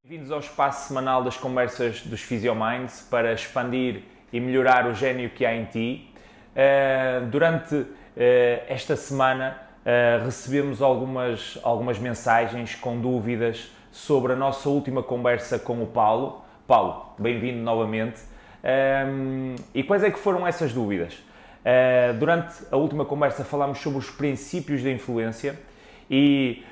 Bem-vindos ao espaço semanal das conversas dos Physiominds para expandir e melhorar o gênio que há em ti. Durante esta semana recebemos algumas mensagens com dúvidas sobre a nossa última conversa com o Paulo. Paulo, bem-vindo novamente. E quais é que foram essas dúvidas? Durante a última conversa falámos sobre os princípios da influência e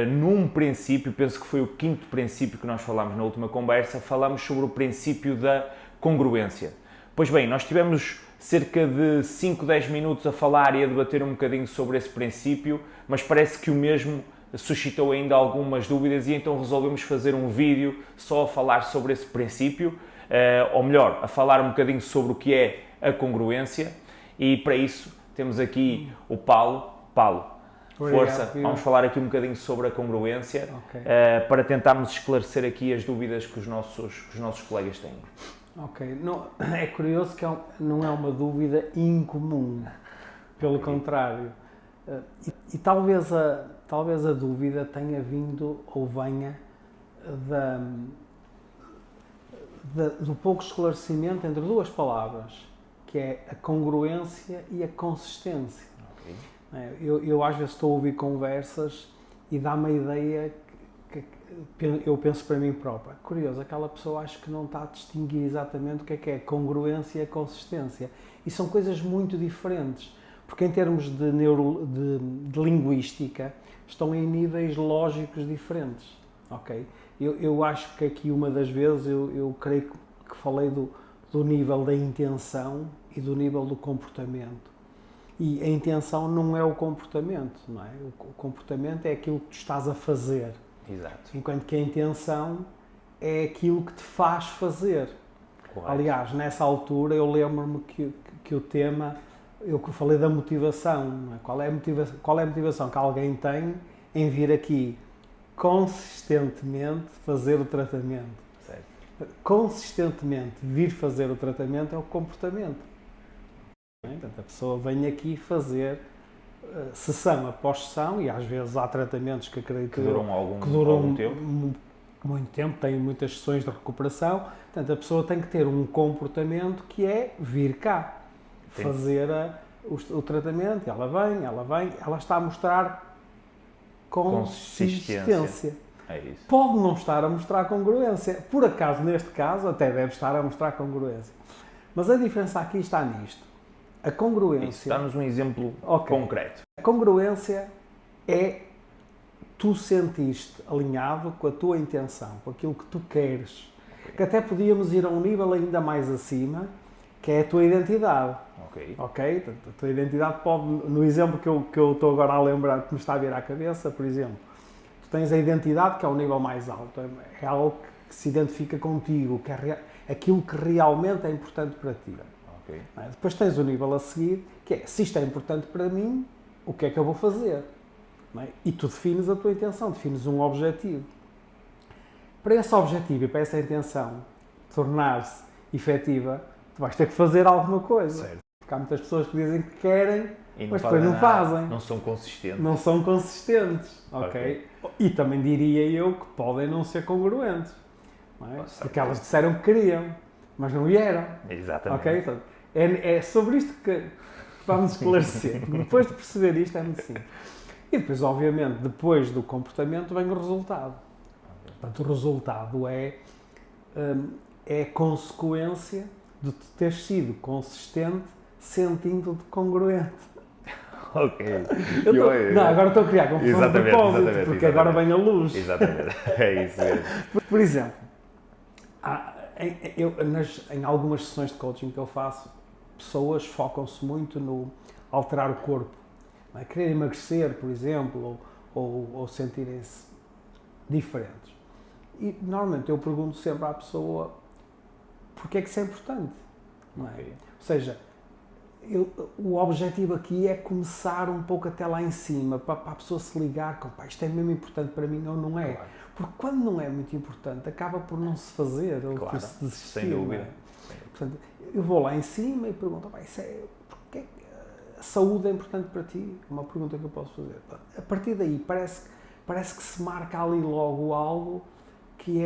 num princípio, penso que foi o quinto princípio que nós falámos na última conversa, falámos sobre o princípio da congruência. Pois bem, nós tivemos cerca de 5, 10 minutos a falar e a debater um bocadinho sobre esse princípio, mas parece que o mesmo suscitou ainda algumas dúvidas e então resolvemos fazer um vídeo só a falar sobre esse princípio, ou melhor, a falar um bocadinho sobre o que é a congruência, e para isso temos aqui o Paulo. Paulo, força, vamos falar aqui um bocadinho sobre a congruência, para tentarmos esclarecer aqui as dúvidas que os nossos colegas têm. Ok, não, é curioso que não é uma dúvida incomum, pelo contrário. E talvez a dúvida tenha vindo ou venha do pouco esclarecimento entre duas palavras, que é a congruência e a consistência. Eu às vezes estou a ouvir conversas e dá-me a ideia que eu penso para mim própria. Curioso, aquela pessoa acho que não está a distinguir exatamente o que é a congruência e a consistência. E são coisas muito diferentes, porque em termos de linguística estão em níveis lógicos diferentes. Ok? Eu acho que aqui uma das vezes eu creio que falei do nível da intenção e do nível do comportamento. E a intenção não é o comportamento, não é? O comportamento é aquilo que tu estás a fazer. Exato. Enquanto que a intenção é aquilo que te faz fazer. Correto. Aliás, nessa altura eu lembro-me que o tema, eu falei da motivação, não é? Qual é a motivação que alguém tem em vir aqui consistentemente fazer o tratamento? Certo. Consistentemente vir fazer o tratamento é o comportamento. Portanto, a pessoa vem aqui fazer sessão após sessão, e às vezes há tratamentos que acredito que duram algum tempo. Muito tempo, têm muitas sessões de recuperação. Portanto, a pessoa tem que ter um comportamento que é vir cá, fazer o tratamento. Ela vem, ela está a mostrar consistência. É isso. Pode não estar a mostrar congruência. Por acaso, neste caso, até deve estar a mostrar congruência. Mas a diferença aqui está nisto. A congruência... Dá-nos um exemplo concreto. A congruência é tu sentiste alinhado com a tua intenção, com aquilo que tu queres. Que até podíamos ir a um nível ainda mais acima, que é a tua identidade. Ok? A tua identidade pode... No exemplo que eu estou agora a lembrar, que me está a vir à cabeça, por exemplo, tu tens a identidade que é o nível mais alto. É algo que se identifica contigo, que é aquilo que realmente é importante para ti. Depois tens o nível a seguir, que é, se isto é importante para mim, o que é que eu vou fazer? E tu defines a tua intenção, defines um objetivo. Para esse objetivo e para essa intenção tornar-se efetiva, tu vais ter que fazer alguma coisa. Certo. Porque há muitas pessoas que dizem que querem, mas depois não fazem. Não são consistentes. Não são consistentes, ok? E também diria eu que podem não ser congruentes. Porque elas disseram que queriam, mas não vieram. Exatamente. Ok? Então, é sobre isto que vamos esclarecer. Depois de perceber isto é muito simples. E depois, obviamente, depois do comportamento vem o resultado. Portanto, o resultado é a consequência de tu teres sido consistente sentindo-te congruente. Agora estou a criar confusão de propósito, porque agora vem a luz. Exatamente, é isso mesmo. Por exemplo, em algumas sessões de coaching que eu faço, pessoas focam-se muito no alterar o corpo. Querer emagrecer, por exemplo, ou sentirem-se diferentes. E, normalmente, eu pergunto sempre à pessoa porque é que isso é importante. Ou seja, o objetivo aqui é começar um pouco até lá em cima, para a pessoa se ligar com, isto é mesmo importante para mim ou não é. Claro. Porque quando não é muito importante, acaba por não se fazer, ou por se desistir. Sem dúvida. Portanto, eu vou lá em cima e pergunto, saúde é importante para ti? Uma pergunta que eu posso fazer. A partir daí, parece que se marca ali logo algo que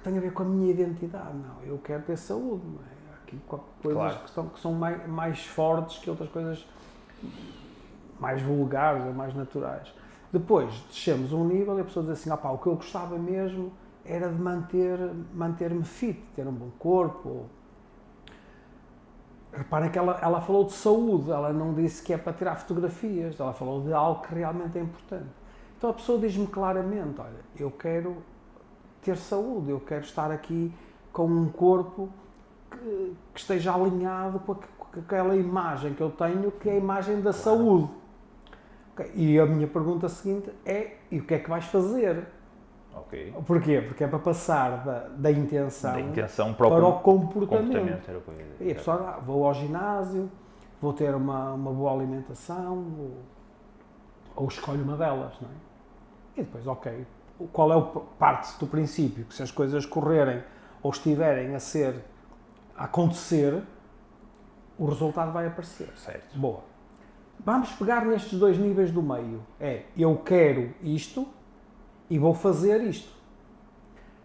tem a ver com a minha identidade. Não, eu quero ter saúde, não é? Há aqui coisas que são mais fortes que outras coisas mais vulgares ou mais naturais. Depois, descemos um nível e a pessoa diz assim, o que eu gostava mesmo era de manter-me fit, ter um bom corpo. Reparem que ela falou de saúde, ela não disse que é para tirar fotografias, ela falou de algo que realmente é importante. Então a pessoa diz-me claramente, olha, eu quero ter saúde, eu quero estar aqui com um corpo que esteja alinhado com aquela imagem que eu tenho, que é a imagem da saúde. Okay. E a minha pergunta seguinte é, e o que é que vais fazer? Okay. Porquê? Porque é para passar da intenção para o comportamento. Era o que eu ia dizer. E a pessoa, vou ao ginásio, vou ter uma boa alimentação, ou escolho uma delas, não é? E depois, ok, qual é parte do princípio que se as coisas correrem ou estiverem a acontecer, o resultado vai aparecer. Certo. Boa. Vamos pegar nestes dois níveis do meio. Eu quero isto e vou fazer isto.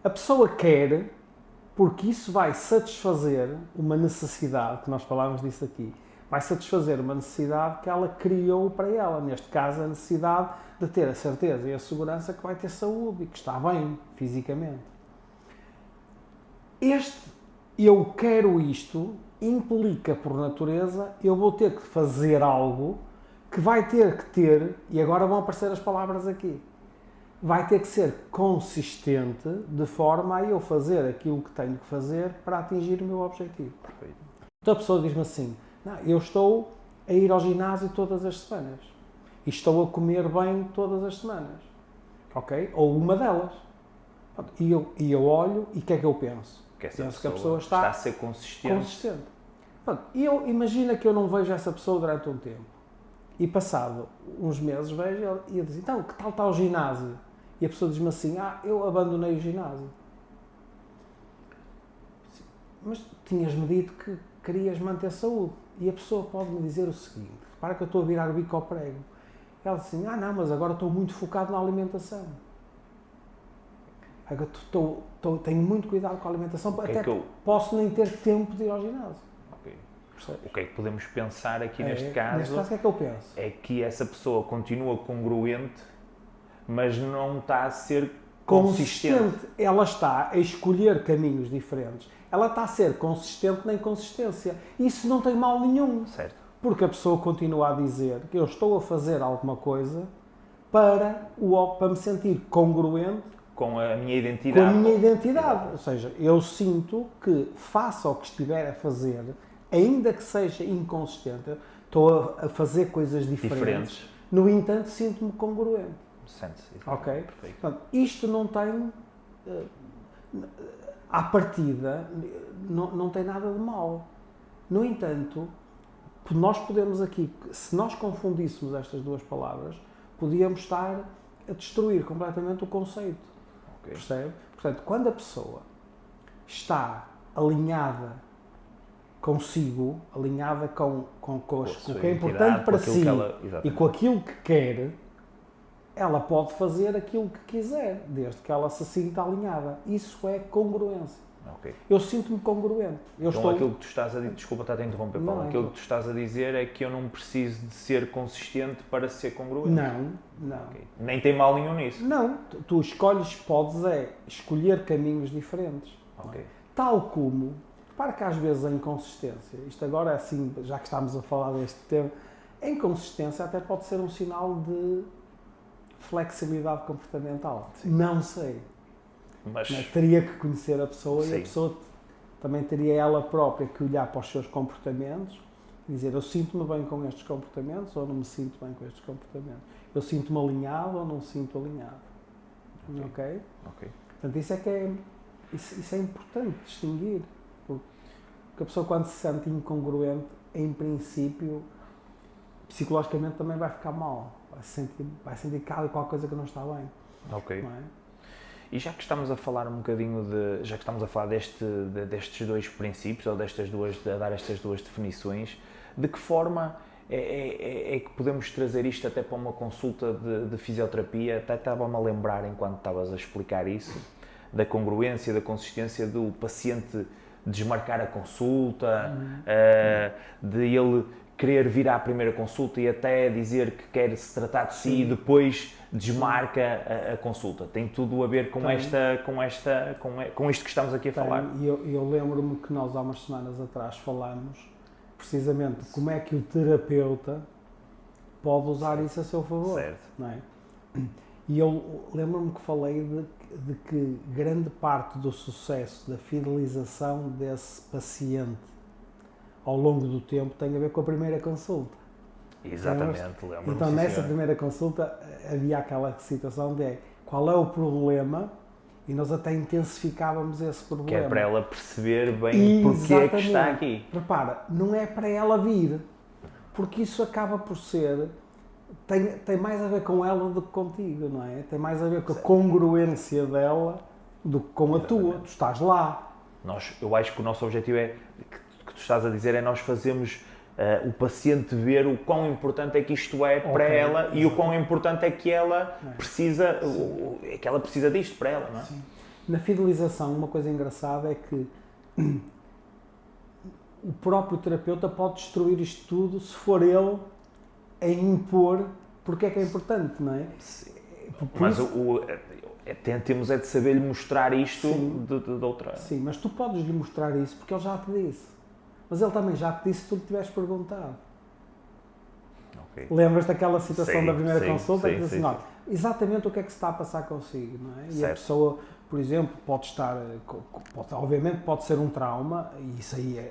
A pessoa quer porque isso vai satisfazer uma necessidade, que nós falámos disso aqui, vai satisfazer uma necessidade que ela criou para ela. Neste caso, a necessidade de ter a certeza e a segurança que vai ter saúde e que está bem fisicamente. Eu quero isto implica, por natureza, eu vou ter que fazer algo que vai ter que ter, e agora vão aparecer as palavras aqui, vai ter que ser consistente de forma a eu fazer aquilo que tenho que fazer para atingir o meu objetivo. Perfeito. Então a pessoa diz-me assim, eu estou a ir ao ginásio todas as semanas e estou a comer bem todas as semanas, ok? Ou uma delas. E eu olho e o que é que eu penso? Penso que a pessoa está a ser consistente. E eu imagino que eu não vejo essa pessoa durante um tempo. E passado uns meses vejo e eu digo, então, que tal está o ginásio? E a pessoa diz-me assim, eu abandonei o ginásio. Mas tinhas-me dito que querias manter saúde. E a pessoa pode-me dizer o seguinte, repara que eu estou a virar o bico ao prego. Ela diz assim, não, mas agora estou muito focado na alimentação. Agora tenho muito cuidado com a alimentação, posso nem ter tempo de ir ao ginásio. Okay. O que é que podemos pensar aqui neste caso? Neste caso, o que é que eu penso? É que essa pessoa continua congruente, mas não está a ser consistente. Ela está a escolher caminhos diferentes. Ela está a ser consistente na inconsistência. Isso não tem mal nenhum. Certo. Porque a pessoa continua a dizer que eu estou a fazer alguma coisa para me sentir congruente com a minha identidade. Com a minha identidade. Ou seja, eu sinto que faça o que estiver a fazer, ainda que seja inconsistente, estou a fazer coisas diferentes. No entanto, sinto-me congruente. Sente-se. Ok? Perfeito. Portanto, isto não tem, à partida, não tem nada de mal. No entanto, nós podemos aqui, se nós confundíssemos estas duas palavras, podíamos estar a destruir completamente o conceito. Okay. Percebe? Portanto, quando a pessoa está alinhada consigo, alinhada com o que é importante para si e com aquilo que quer, ela pode fazer aquilo que quiser, desde que ela se sinta alinhada. Isso é congruência. Okay. Eu sinto-me congruente. Aquilo que tu estás a dizer, desculpa estar a interromper, Paulo, aquilo que tu estás a dizer é que eu não preciso de ser consistente para ser congruente. Não. Okay. Nem tem mal nenhum nisso. Não, tu podes escolher caminhos diferentes. Okay. Tal como, repara que às vezes a inconsistência, isto agora é assim, já que estamos a falar deste tema, a inconsistência até pode ser um sinal de flexibilidade comportamental. Sim. Não sei. Mas teria que conhecer a pessoa. Sim. E a pessoa também teria ela própria que olhar para os seus comportamentos e dizer, eu sinto-me bem com estes comportamentos ou não me sinto bem com estes comportamentos. Eu sinto-me alinhado ou não sinto alinhado. Ok? Portanto, isso é importante distinguir. Porque a pessoa, quando se sente incongruente, em princípio, psicologicamente também vai ficar mal. Vai sentir qualquer coisa que não está bem. Ok. Não é? E já que estamos a falar um bocadinho já que estamos a falar destes dois princípios, ou a dar estas duas definições, de que forma é que podemos trazer isto até para uma consulta de fisioterapia. Até estava-me a lembrar, enquanto estavas a explicar isso, da congruência, da consistência do paciente desmarcar a consulta, de ele querer vir à primeira consulta e até dizer que quer se tratar de si e depois desmarca a consulta. Tem tudo a ver com isto que estamos aqui a falar. E eu lembro-me que nós há umas semanas atrás falámos precisamente como é que o terapeuta pode usar isso a seu favor. Certo. Não é? E eu lembro-me que falei de que grande parte do sucesso da fidelização desse paciente ao longo do tempo tem a ver com a primeira consulta. Exatamente, lembro-me. Então, nessa primeira consulta havia aquela situação de qual é o problema e nós até intensificávamos esse problema. Que é para ela perceber bem porque é que está aqui. Repara, não é para ela vir, porque isso acaba por ser... Tem mais a ver com ela do que contigo, não é? Tem mais a ver com a congruência dela do que com a tua. Tu estás lá. Eu acho que o nosso objetivo que tu estás a dizer, é nós fazermos o paciente ver o quão importante é que isto é para ela e o quão importante é que ela precisa, que ela precisa disto para ela, não é? Sim. Na fidelização, uma coisa engraçada é que o próprio terapeuta pode destruir isto tudo se for ele a impor porque é que é importante, não é? Mas temos de saber-lhe mostrar isto de outra... Sim, mas tu podes lhe mostrar isso porque ele já te disse. Mas ele também já te disse se tu lhe tiveres perguntado. Okay. Lembras daquela situação da primeira consulta? Sim, que diz assim, exatamente o que é que se está a passar consigo, não é? E certo. a pessoa, por exemplo, obviamente pode ser um trauma, e isso aí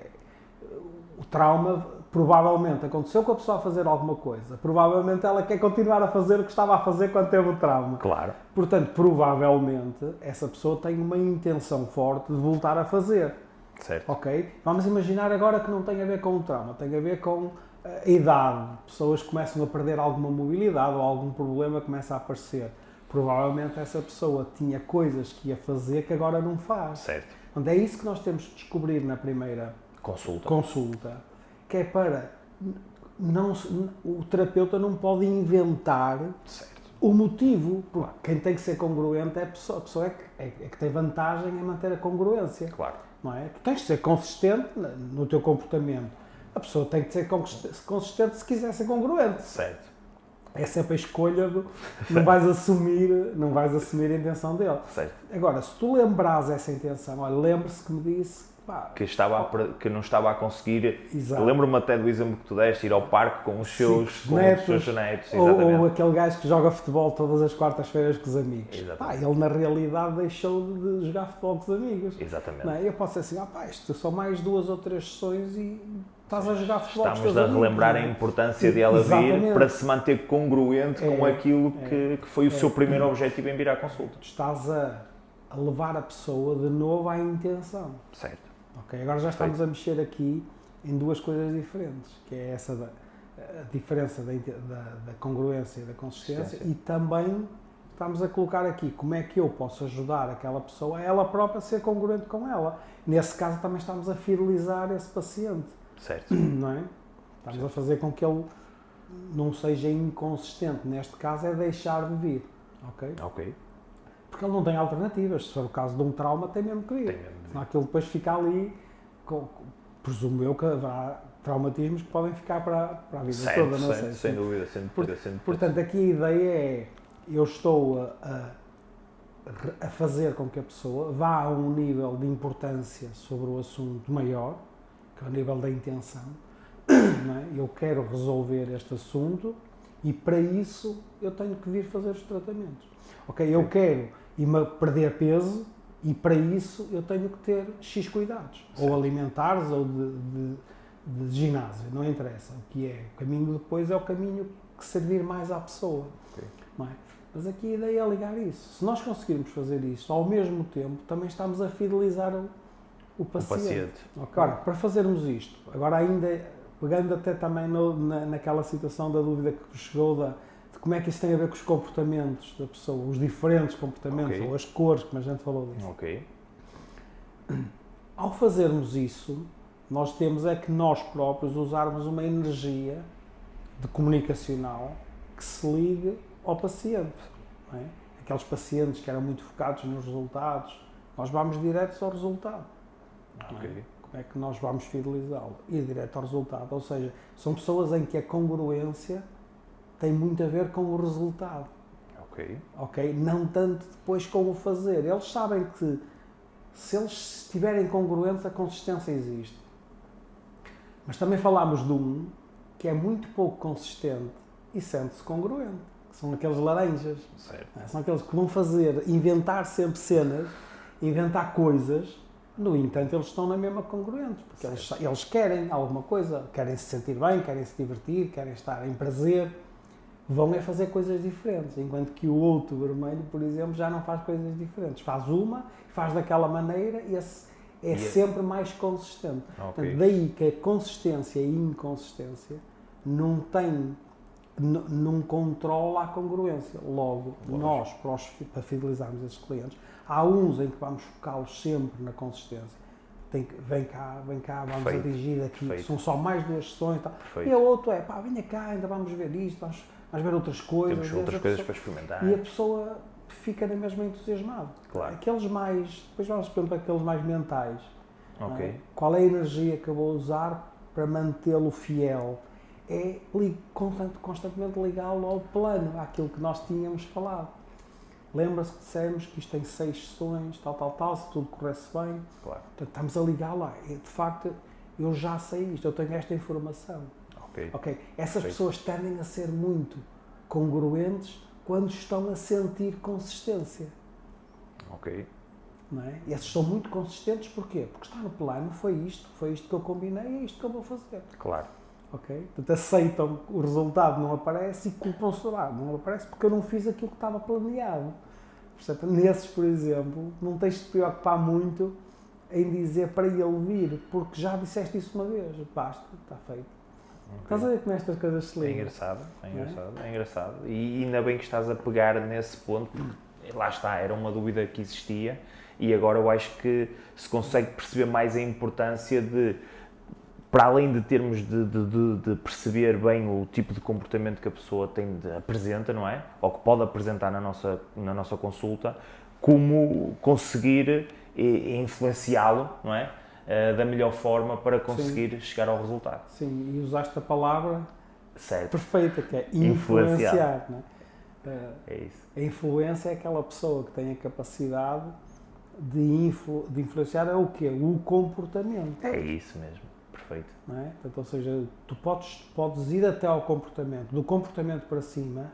o trauma provavelmente aconteceu com a pessoa a fazer alguma coisa. Provavelmente ela quer continuar a fazer o que estava a fazer quando teve o trauma. Claro. Portanto, provavelmente essa pessoa tem uma intenção forte de voltar a fazer. Certo. Ok? Vamos imaginar agora que não tem a ver com o trauma, tem a ver com a idade. Pessoas começam a perder alguma mobilidade ou algum problema começa a aparecer. Provavelmente essa pessoa tinha coisas que ia fazer que agora não faz. Certo. Então, é isso que nós temos de descobrir na primeira consulta, que é para... o terapeuta não pode inventar o motivo, porque quem tem que ser congruente é a pessoa que tem vantagem em manter a congruência. Claro. Não é? Tu tens de ser consistente no teu comportamento. A pessoa tem que ser consistente se quiser ser congruente. Certo. É sempre a escolha não vais assumir a intenção dele. Certo. Agora, se tu lembrares essa intenção, olha, lembre-se que me disse que não estava a conseguir. Exato. Lembro-me até do exemplo que tu deste, ir ao parque com os seus netos. Ou aquele gajo que joga futebol todas as quartas-feiras com os amigos. Ele na realidade deixou de jogar futebol com os amigos. Exatamente. Não é? Eu posso dizer assim, isto são mais 2 ou 3 sessões e estás a jogar futebol com os teus amigos. Estamos a relembrar a importância de ela vir para se manter congruente com aquilo que foi o seu primeiro objetivo em vir à consulta. Tu estás a levar a pessoa de novo à intenção. Certo. Ok, agora já estamos a mexer aqui em 2 coisas diferentes, que é essa a diferença da congruência e da consistência, e também estamos a colocar aqui como é que eu posso ajudar aquela pessoa a ela própria a ser congruente com ela. Nesse caso também estamos a fidelizar esse paciente. Certo. Não é? Estamos a fazer com que ele não seja inconsistente. Neste caso é deixar de vir. Ok? Ok. Porque ele não tem alternativas. Se for o caso de um trauma, tem mesmo que vir. Senão aquilo depois fica ali, presumo eu que haverá traumatismos que podem ficar para a vida toda, não sei. Sem dúvida. Portanto, aqui a ideia é, eu estou a fazer com que a pessoa vá a um nível de importância sobre o assunto maior, que é o nível da intenção, não é? Eu quero resolver este assunto e para isso eu tenho que vir fazer os tratamentos. Ok, eu quero perder peso e para isso eu tenho que ter X cuidados, ou alimentares ou de ginásio, não interessa. O que é? O caminho depois é o caminho que servir mais à pessoa. Não é? Mas aqui a ideia é ligar isso. Se nós conseguirmos fazer isso, ao mesmo tempo também estamos a fidelizar o paciente. Agora, para fazermos isto, agora ainda pegando até também naquela situação da dúvida que chegou de como é que isso tem a ver com os comportamentos da pessoa, os diferentes comportamentos, ou as cores, como a gente falou disso. Ok. Ao fazermos isso, nós temos é que nós próprios usarmos uma energia de comunicacional que se ligue ao paciente. Não é? Aqueles pacientes que eram muito focados nos resultados, nós vamos direto ao resultado. Ok. Como é que nós vamos fidelizá-lo? Ir direto ao resultado. Ou seja, são pessoas em que a congruência tem muito a ver com o resultado. Ok? Não tanto depois com o fazer. Eles sabem que se eles estiverem congruentes, a consistência existe. Mas também falámos de um que é muito pouco consistente e sente-se congruente. Que são aqueles laranjas. Certo. São aqueles que vão fazer, inventar sempre cenas, inventar coisas. No entanto, eles estão na mesma congruente. Porque eles querem alguma coisa. Querem se sentir bem, querem se divertir, querem estar em prazer. Vão é fazer coisas diferentes, enquanto que o outro vermelho, por exemplo, já não faz coisas diferentes. Faz uma, faz daquela maneira e é sempre mais consistente. Portanto, daí que a consistência e a inconsistência não controla a congruência. Logo, nós, para fidelizarmos esses clientes, há uns em que vamos focá-los sempre na consistência. Vem cá, vamos atingir aqui, são só mais 2 sessões e tal. E o outro é, venha cá, ainda vamos ver isto, vamos ver outras coisas. Temos outras coisas para experimentar. E a pessoa fica na mesma entusiasmada. Claro. Aqueles mais, depois vamos perguntar aqueles mais mentais. Ok. Qual é a energia que eu vou usar para mantê-lo fiel? É constantemente ligá-lo ao plano, àquilo que nós tínhamos falado. Lembra-se que dissemos que isto tem 6 sessões, tal, se tudo corresse bem. Claro. Portanto, estamos a ligar lá. E, de facto, eu já sei isto, eu tenho esta informação. Ok. Essas pessoas tendem a ser muito congruentes quando estão a sentir consistência. Ok. Não é? E esses são muito consistentes porquê? Porque está no plano, foi isto que eu combinei e é isto que eu vou fazer. Claro. Ok? Portanto, aceitam que o resultado não aparece e culpam-se lá. Não aparece porque eu não fiz aquilo que estava planeado. Portanto, nesses, por exemplo, não tens de te preocupar muito em dizer para ele vir, porque já disseste isso uma vez. Basta, está feito. Okay. Estás a ver como estas coisas se ligam? É engraçado. E ainda bem que estás a pegar nesse ponto, porque lá está, era uma dúvida que existia e agora eu acho que se consegue perceber mais a importância de, para além de termos de perceber bem o tipo de comportamento que a pessoa apresenta, não é? Ou que pode apresentar na nossa consulta, como conseguir influenciá-lo, não é? Da melhor forma para conseguir chegar ao resultado. Sim, e usaste a palavra certo. Perfeita, que é influenciar. Não é? É isso. A influência é aquela pessoa que tem a capacidade de influenciar é o quê? O comportamento. É isso mesmo, perfeito. Não é? Portanto, ou seja, tu podes ir até ao comportamento. Do comportamento para cima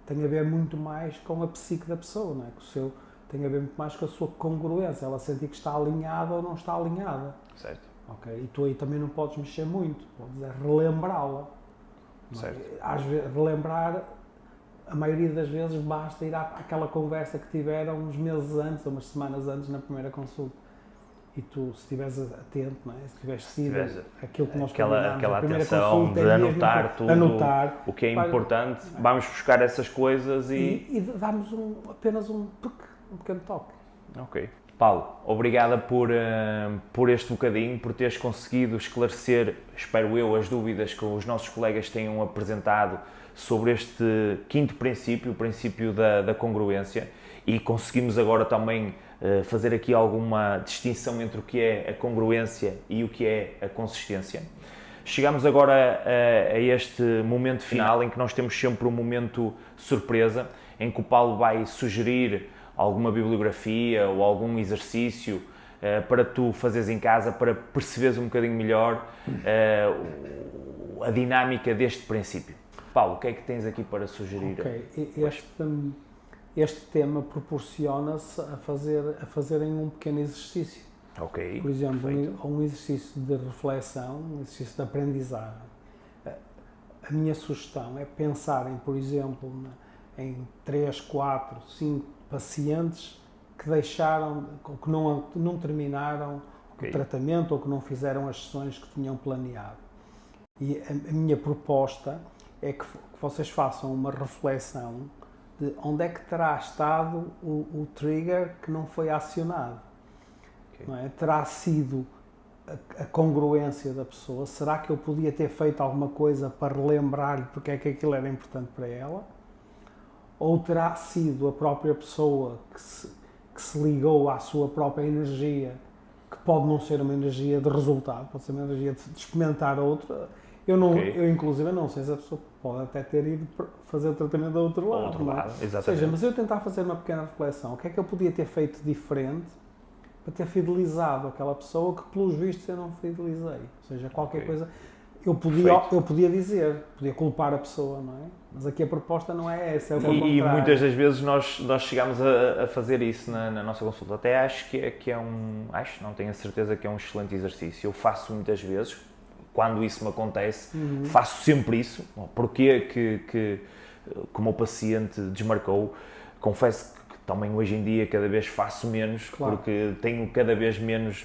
tem a ver muito mais com a psique da pessoa, não é? Tem a ver muito mais com a sua congruência, ela sentir que está alinhada ou não está alinhada. Certo. Okay? E tu aí também não podes mexer muito, podes relembrá-la. Certo. Às vezes, relembrar, a maioria das vezes basta ir àquela conversa que tiveram uns meses antes, ou umas semanas antes na primeira consulta. E tu, se estiveres atento, não é? Se tiveres sido aquilo que nós combinámos, aquela atenção de anotar tudo, o que é importante, vamos buscar essas coisas e damos apenas um pequeno toque. Ok. Paulo, obrigada por este bocadinho, por teres conseguido esclarecer, espero eu, as dúvidas que os nossos colegas tenham apresentado sobre este 5º princípio, o princípio da congruência, e conseguimos agora também fazer aqui alguma distinção entre o que é a congruência e o que é a consistência. Chegamos agora a este momento final em que nós temos sempre um momento surpresa, em que o Paulo vai sugerir alguma bibliografia ou algum exercício para tu fazeres em casa, para perceberes um bocadinho melhor a dinâmica deste princípio. Paulo, o que é que tens aqui para sugerir? Este tema proporciona-se a fazerem um pequeno exercício. Ok. Por exemplo, um exercício de reflexão, um exercício de aprendizagem. A minha sugestão é pensarem, por exemplo, em 3, 4, 5 pacientes que deixaram, que não terminaram o tratamento ou que não fizeram as sessões que tinham planeado. E a minha proposta é que vocês façam uma reflexão de onde é que terá estado o trigger que não foi acionado. Não é? Terá sido a congruência da pessoa. Será que eu podia ter feito alguma coisa para relembrar-lhe porque é que aquilo era importante para ela? Ou terá sido a própria pessoa que se ligou à sua própria energia, que pode não ser uma energia de resultado, pode ser uma energia de experimentar outra. Eu inclusive não sei se a pessoa pode até ter ido fazer o tratamento do outro lado. Exatamente. Ou seja, mas eu tentar fazer uma pequena reflexão, o que é que eu podia ter feito diferente para ter fidelizado aquela pessoa que, pelos vistos, eu não fidelizei. Ou seja, qualquer coisa eu podia dizer, podia culpar a pessoa, não é? Mas aqui a proposta não é essa, é o contrário. E muitas das vezes nós chegamos a fazer isso na nossa consulta. Até acho que é não tenho a certeza que é um excelente exercício. Eu faço muitas vezes, quando isso me acontece, faço sempre isso. Porquê que o meu paciente desmarcou? Confesso que também hoje em dia cada vez faço menos, claro, porque tenho cada vez menos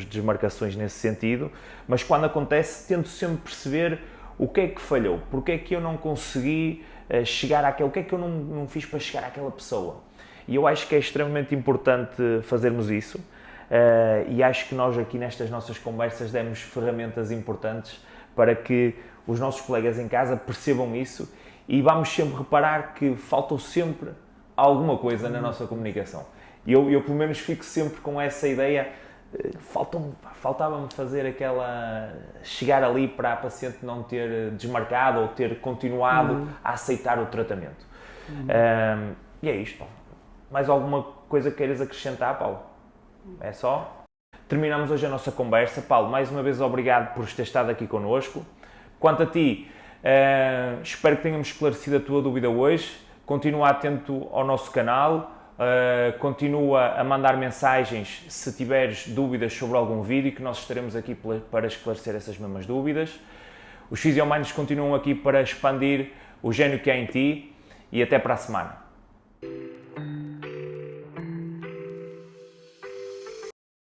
desmarcações nesse sentido, mas quando acontece tento sempre perceber o que é que falhou, porque é que eu não consegui chegar àquele, o que é que eu não fiz para chegar àquela pessoa. E eu acho que é extremamente importante fazermos isso. E acho que nós aqui nestas nossas conversas demos ferramentas importantes para que os nossos colegas em casa percebam isso, e vamos sempre reparar que faltou sempre alguma coisa na nossa comunicação. E eu pelo menos fico sempre com essa ideia, faltava-me fazer chegar ali para a paciente não ter desmarcado ou ter continuado a aceitar o tratamento. E é isto, Paulo. Mais alguma coisa que queiras acrescentar, Paulo? É só? Terminamos hoje a nossa conversa. Paulo, mais uma vez obrigado por ter estado aqui connosco. Quanto a ti, espero que tenhamos esclarecido a tua dúvida hoje. Continua atento ao nosso canal, continua a mandar mensagens se tiveres dúvidas sobre algum vídeo, que nós estaremos aqui para esclarecer essas mesmas dúvidas. Os Physiominds continuam aqui para expandir o gênio que há em ti, e até para a semana.